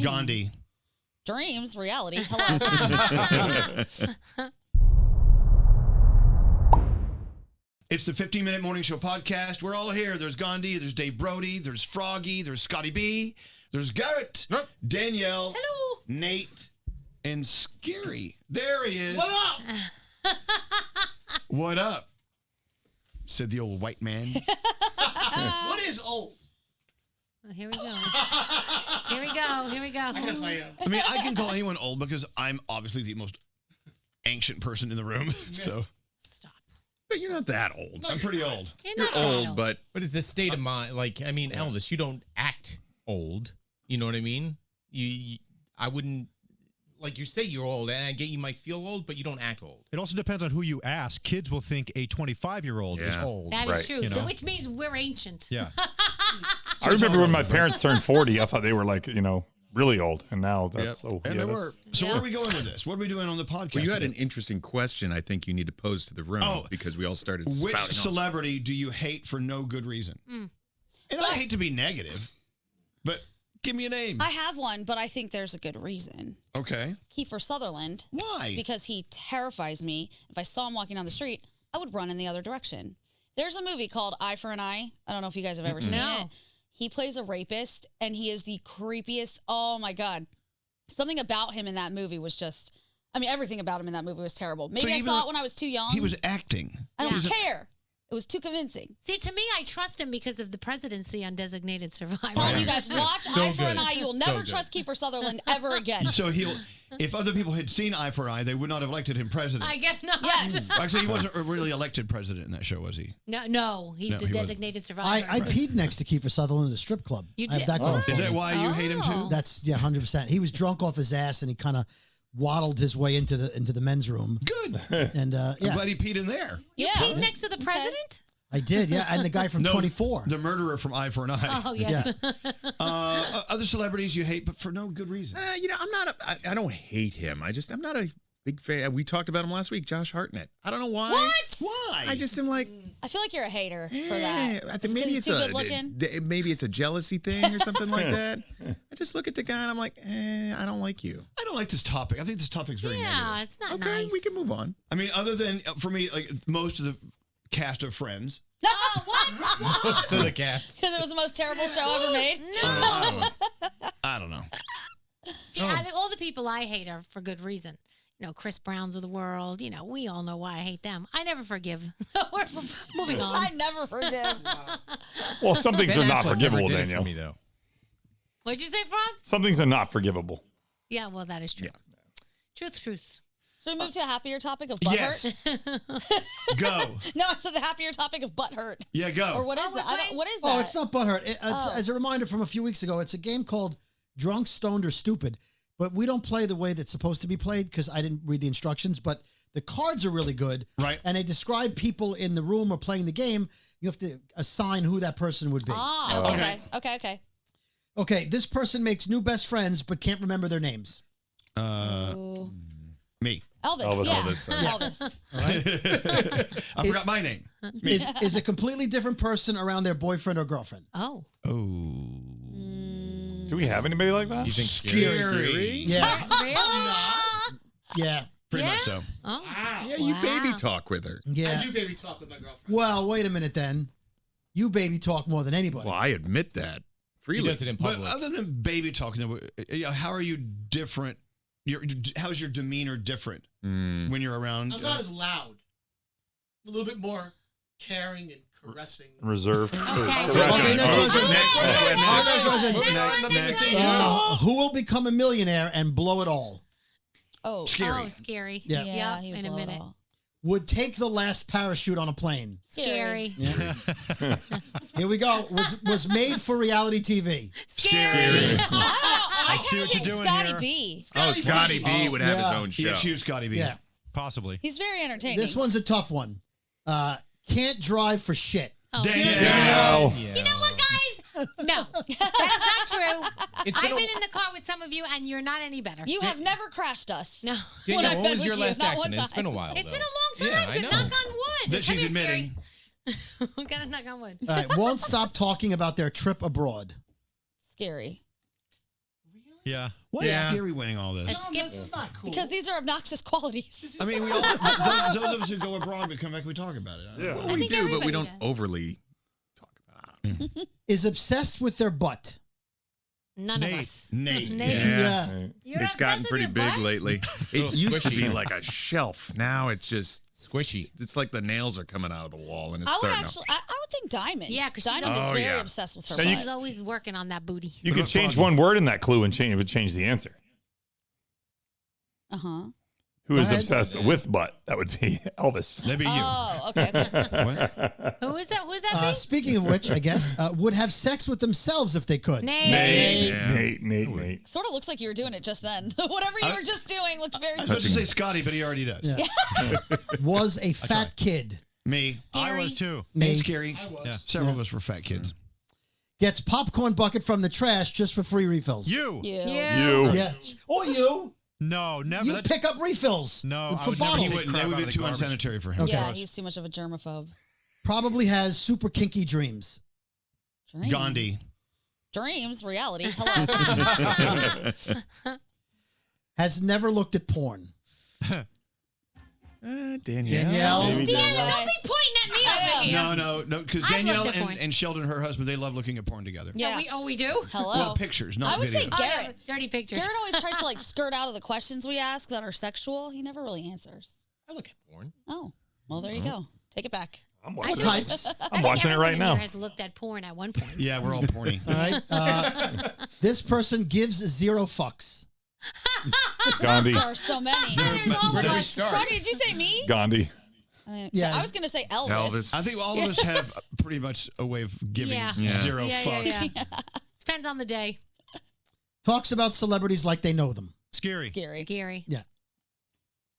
Gandhi. Dreams, reality. Hello. It's the 15-Minute Morning Show podcast. We're all here. There's Gandhi, there's Dave Brody, there's Froggy, there's Scotty B, there's Garrett, Danielle, hello, Nate, and Scary. There he is. What up? What up? Said the old white man. What is old? Well, here we go. Here we go. Here we go. I guess I am. I mean, I can call anyone old because I'm obviously the most ancient person in the room. So, Stop. But you're not that old. I'm pretty old. You're You're not old, but it's a state of mind. Like, I mean, Elvis, you don't act old. You know what I mean? I wouldn't, like you say you're old, and I get you might feel old, but you don't act old. It also depends on who you ask. Kids will think a 25-year-old is old. That is true, You know? which means we're ancient. Yeah. I remember when my parents turned 40, I thought they were like, really old. And now that's, and they were. So where are we going with this? What are we doing on the podcast? Well, you had an interesting question I think you need to pose to the room because we all started Which spouting off. celebrity do you hate for no good reason? And I hate to be negative, but give me a name. I have one, but I think there's a good reason. Okay. Kiefer Sutherland. Why? Because he terrifies me. If I saw him walking down the street, I would run in the other direction. There's a movie called Eye for an Eye. I don't know if you guys have ever seen it. He plays a rapist, and he is the creepiest. Oh, my God. Something about him in that movie was just, everything about him in that movie was terrible. Maybe I saw it when I was too young. He was acting. I don't care. It was too convincing. See, to me, I trust him because of the presidency on Designated Survivor. Telling you guys, watch Eye for an Eye. You will never trust Kiefer Sutherland ever again. So if other people had seen Eye for an Eye, they would not have elected him president. I guess not. Yes. Actually, he wasn't really elected president in that show, was he? No, he's the Designated Survivor. I peed next to Kiefer Sutherland at a strip club. You I have did? that going for Is me. that why you hate him too? That's 100%. He was drunk off his ass, and he kind of waddled his way into the men's room. Good. And I'm glad he peed in there. You peed next to the president? I did, yeah, and the guy from 24. The murderer from Eye for an Eye. Oh, yes. Other celebrities you hate, but for no good reason. I don't hate him. I'm not a big fan. We talked about him last week, Josh Hartnett. I don't know why. What? Why? I just am like. I feel like you're a hater for that. I think maybe he's too good looking. Maybe it's a jealousy thing or something like that. I just look at the guy and I'm like, I don't like you. I don't like this topic. I think this topic's very negative. Yeah, it's not Okay, nice. we can move on. I mean, other than for me, like most of the cast of Friends. Oh, what? Most of the cast. Because it was the most terrible show ever made? I don't know. See, all the people I hate are for good reason. Chris Browns of the world. We all know why I hate them. I never forgive. So we're moving on. I never forgive. Well, some things Ben are not Affleck forgivable, never did it Danielle. for me, though. What'd you say, Frog? Some things are not forgivable. Yeah, well, that is true. Truth. Should we move to a happier topic of butt hurt? Go. No, I said the happier topic of butt hurt. Yeah, go. Or what is that? What is that? Oh, it's not butthurt. As a reminder from a few weeks ago, it's a game called Drunk, Stoned, or Stupid. But we don't play the way that's supposed to be played because I didn't read the instructions. But the cards are really good. Right. And they describe people in the room or playing the game. You have to assign who that person would be. Okay. Okay, this person makes new best friends but can't remember their names. Me. Elvis, yeah. Elvis. Elvis. I forgot my name. Is a completely different person around their boyfriend or girlfriend. Oh. Do we have anybody like that? You think Scary? Yeah. Really? Yeah. Pretty much so. Oh. Yeah, you baby talk with her. Yeah. I do baby talk with my girlfriend. Well, wait a minute then. You baby talk more than anybody. Well, I admit that freely. He does it in But public. other than baby talking, how are you different? How's your demeanor different when you're around? I'm not as loud. I'm a little bit more caring and caressing. Reserved. Who will become a millionaire and blow it all? Oh, Scary. Oh, scary. Yeah. he would in a blow it minute. all. Would take the last parachute on a plane. Scary. Yeah. Here we go. Was made for reality TV. Scary. I see what you're doing Scotty here. B. Scotty B would have his own show. Yeah, she was Scotty B. Yeah. Possibly. He's very entertaining. This one's a tough one. Can't drive for shit. Oh, Danielle. You know what, guys? No, that is not true. I've been in the car with some of you, and you're not any better. You have never crashed us. No. When I've what been was with your you, last not one accident? It's been a time. while. It's though. been a long time. Yeah, I Good know. knock on wood. That she's admitting. We gotta knock on wood. All right. Won't stop talking about their trip abroad. Scary. Yeah. Why is Scary winning all this? This is not cool. Because these are obnoxious qualities. I mean, we all those of us who go abroad, we come back, we talk about it. Yeah, well, we do, but we don't overly talk about it. Is obsessed with their butt. None of us. Nate. Yeah. It's gotten pretty big lately. It used to be squishy. like a shelf. Now it's just Squishy. It's like the nails are coming out of the wall, and it's I would starting actually, I would think Diamond. Yeah, because Diamond is Oh, very yeah. obsessed with her. So you- She's always working on that booty. You What could about change Froggy? one word in that clue and it would change the answer. Uh huh. Who is Go ahead. obsessed with butt? That would be Elvis. That'd be you. Oh, okay. What? Who is that? Who is that? Speaking of which, I guess, would have sex with themselves if they could. Nate. Nate. Sort of looks like you were doing it just then. Whatever you were just doing looked very I was supposed to say Scotty, but he already does. Yeah. Was a fat kid. Me. I was too. Me. Me. Scary. I was. Yeah. Several of us were fat kids. Gets popcorn bucket from the trash just for free refills. You. You. You. Yeah. Or you. No, never. You That's- pick up refills. No, I For would never bottles. He take wouldn't. crap That would out be of the too garbage. unsanitary for him. Okay. Yeah, he's too much of a germaphobe. Probably has super kinky dreams. Dreams. Gandhi. Dreams, reality. Hello. Has never looked at porn. Danielle. Danielle. Maybe Damn, Danielle. don't be pointing at me over here. No, because I've Danielle looked at porn. and Sheldon, her husband, they love looking at porn together. Yeah. We do? Hello. Well, pictures, not I would video. say Oh, Garrett. no, dirty pictures. Garrett always tries to like skirt out of the questions we ask that are sexual. He never really answers. I look at porn. Oh, well, there you go. Take it back. I'm I watching it. Types. I I'm think watching it everyone right in now. here has looked at porn at one point. Yeah, we're all porny. All right. This person gives 0 fucks. Gandhi. There are so many. There's- Froggy, did you say me? Gandhi. I mean, Yeah. I was going to say Elvis. Elvis. I think all of us have pretty much a way of giving Yeah. zero Yeah, fucks. yeah. Depends on the day. Talks about celebrities like they know them. Scary. Scary. Scary.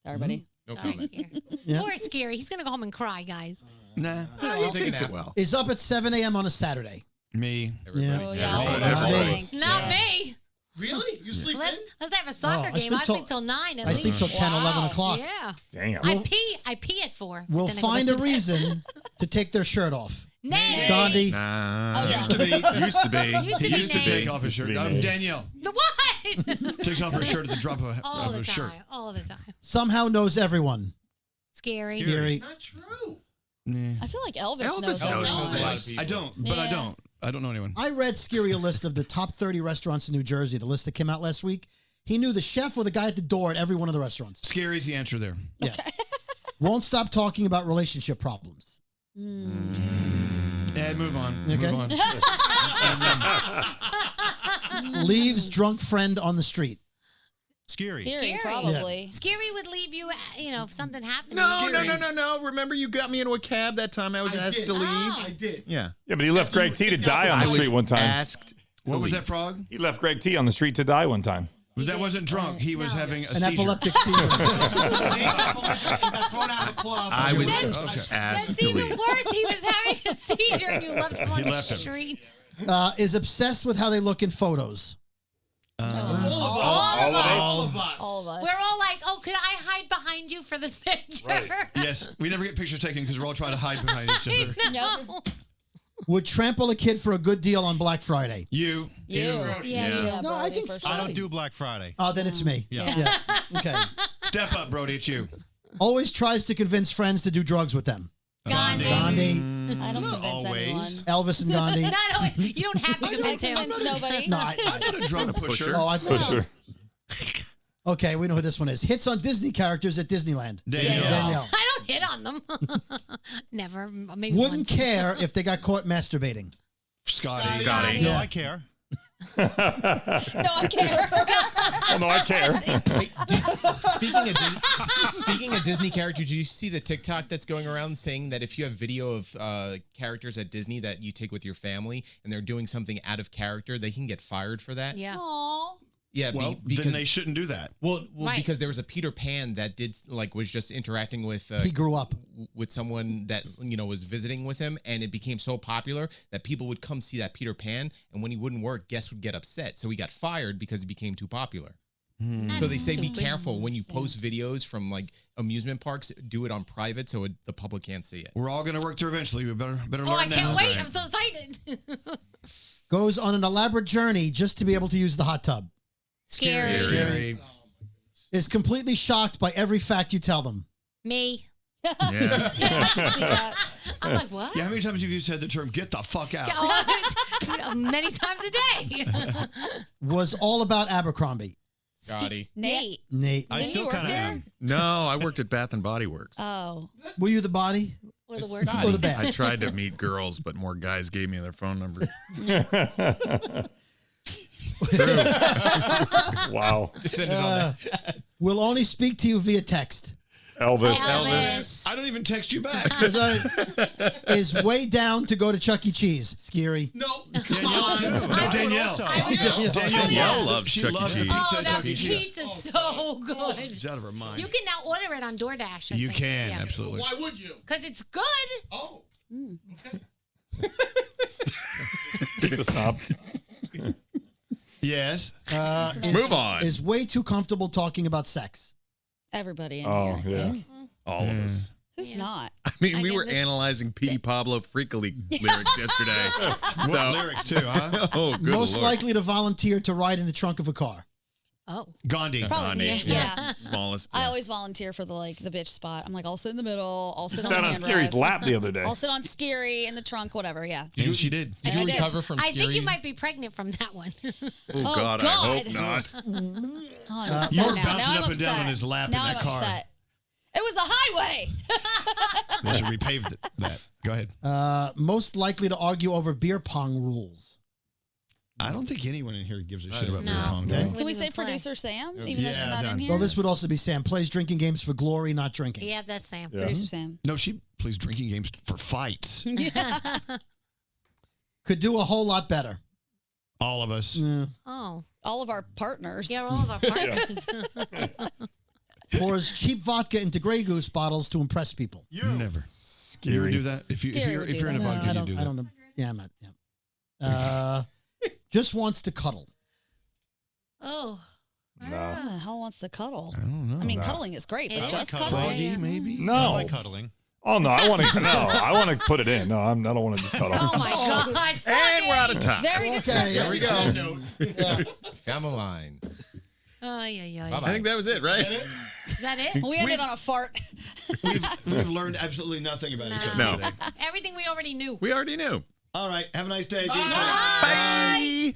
Sorry, buddy. No Sorry, comment. Scary. Yeah. Poor Scary. He's going to go home and cry, guys. Nah, He takes it well. Is up at 7 a.m. on a Saturday. me. Everybody. Oh, yeah. All all of of us, us. I Hey. think. Not Yeah. me. Really? You sleep in? Let's have a soccer I game. sleep I till- sleep till 9 at I least. sleep till 10, 11 o'clock. Yeah. Damn. I pee at 4. We'll then I go find back a to bed. reason to take their shirt off. Nate. Gandhi. Nah. Oh, yeah. Used to be. Used to be. Used to He be used to Nate. take off his shirt. Used to be Nate. Danielle The what? takes off her shirt at the drop of All a the shirt. time. All the time. Somehow knows everyone. Scary. Scary. Not true. Nah. I feel like Elvis, Elvis knows knows all Elvis knows a this. lot of people. I don't, but I Yeah. don't. I don't know anyone. I read Scary a list of the top 30 restaurants in New Jersey, the list that came out last week. He knew the chef or the guy at the door at every one of the restaurants. Scary's the answer there. Yeah. Won't stop talking about relationship problems. Ed, move on. Okay. Move on. Leaves drunk friend on the street. Scary. Scary, probably. Scary would leave you, if something happened. No. Remember you got me into a cab that time I was asked did. to leave? I did. Yeah. Yeah, but he left Greg T to die on the street one time. asked. What was that, Frog? He left Greg T on the street to die one time. But that wasn't drunk. He was No. having a An seizure. epileptic seizure. He got thrown out of the club. I was Okay. asked That's to even leave. worse. He was having a seizure and you left him on He the left him. street. Is obsessed with how they look in photos. All of All us. of All of us. All of us. We're all like, oh, could I hide behind you for this picture? Yes, we never get pictures taken because we're all trying to hide behind each other. Nope. Would trample a kid for a good deal on Black Friday. You. Yeah. No, I Brody, think for so. I sure. don't do Black Friday. Oh, then it's me. Yeah. Okay. Step up, Brody. It's you. Always tries to convince friends to do drugs with them. Gandhi. Gandhi, I don't convince anyone. Elvis and Gandhi. Not always. You don't have to I don't convince him. convince nobody. No, I'm not a drug pusher. oh, I Pusher. Okay, we know who this one is. Hits on Disney characters at Disneyland. Danielle. Danielle. I don't hit on them. Never. Maybe Wouldn't once. care if they got caught masturbating. Scotty. Scotty. No, I care. No, I can't. Oh, no, I care. Speaking of Disney characters, did you see the TikTok that's going around saying that if you have video of characters at Disney that you take with your family and they're doing something out of character, they can get fired for that? Yeah. Aw. Yeah, Well, because then they shouldn't do that. well, Right. because there was a Peter Pan that was just interacting with He grew up. with someone that was visiting with him, and it became so popular that people would come see that Peter Pan, and when he wouldn't work, guests would get upset. So he got fired because he became too popular. So they say be careful when you post videos from like amusement parks. Do it on private so the public can't see it. We're all going to work there eventually. We better learn Oh, I now. can't wait. I'm so excited. Goes on an elaborate journey just to be able to use the hot tub. Scary. Is completely shocked by every fact you tell them. Me. Yeah. I'm like, what? Yeah, how many times have you said the term "get the fuck out"? Many times a day. Was all about Abercrombie. Scotty. Nate. Nate. I Didn't still you work kind of there? am. No, I worked at Bath and Body Works. Oh. Were you the body Or the word. or the bad? I tried to meet girls, but more guys gave me their phone number. Wow. Just ended on that. Will only speak to you via text. Elvis. I don't even text you back. That's right. Is way down to go to Chuck E. Cheese. Scary. No. Danielle, too. No, Danielle. Danielle loves She Chuck E. loves Cheese. pizza Oh, at that Chuck E. Cheese. pizza's so good. She's out of her mind. You can now order it on DoorDash. I You think. can, Yeah. absolutely. Why would you? Because it's good. Oh. Okay. Pizza snob. Yes. Move on. Is way too comfortable talking about sex. Everybody in Oh, here. yeah. All of us. Who's not? I mean, I we get were this. analyzing Petey Pablo Freakily lyrics yesterday. What lyrics too, huh? Oh, good Most Lord. likely to volunteer to ride in the trunk of a car. Oh. Gandhi. Probably. Gandhi. Yeah. Smallest. I always volunteer for the bitch spot. I'm like, I'll sit in the middle. I'll sit Sat on the on handrest. Scary's lap the other day. I'll sit on Scary in the trunk, whatever. Yeah. And she did. Did you I did. recover from I Scary? think you might be pregnant from that one. Oh, God, I hope God. not. Oh, I'm upset you were now. bouncing Now I'm up and down on upset. his lap in now that I'm car. upset. It was the highway. They should repave that. Go ahead. Most likely to argue over beer pong rules. I don't think anyone in here gives a shit about No. beer pong. No. do they? Can we Wouldn't say even play. producer Sam, even though she's Yeah, not done. in here? Well, this would also be Sam. Plays drinking games for glory, not drinking. Yeah, that's Sam. Yeah. Producer Sam. No, she plays drinking games for fights. Could do a whole lot better. All of us. Yeah. Oh. All of our partners. Yeah, all of our partners. Pours cheap vodka into Grey Goose bottles to impress people. Never. You would Scary. do that? If Scary you're would if do you're in a that. vodka, I you don't. do I that. don't know. Yeah, I'm not. Yeah. Just wants to cuddle. Oh. No. How wants to cuddle? I don't know. I mean, cuddling is great, It but is just cuddling. cuddling. Froggy, Yeah. maybe? No. I like cuddling. Oh no, I want to. No, I want to put it in. No, I don't want to just cut off. Oh my God. And we're out of time. Very Okay, descriptive. there we go. Down the line. Oh, yeah. Bye-bye. I think that was it, right? Is that it? We ended on a fart. We've learned absolutely nothing about each other No. today. Everything we already knew. We already knew. All right. Have a nice day. Bye. Bye.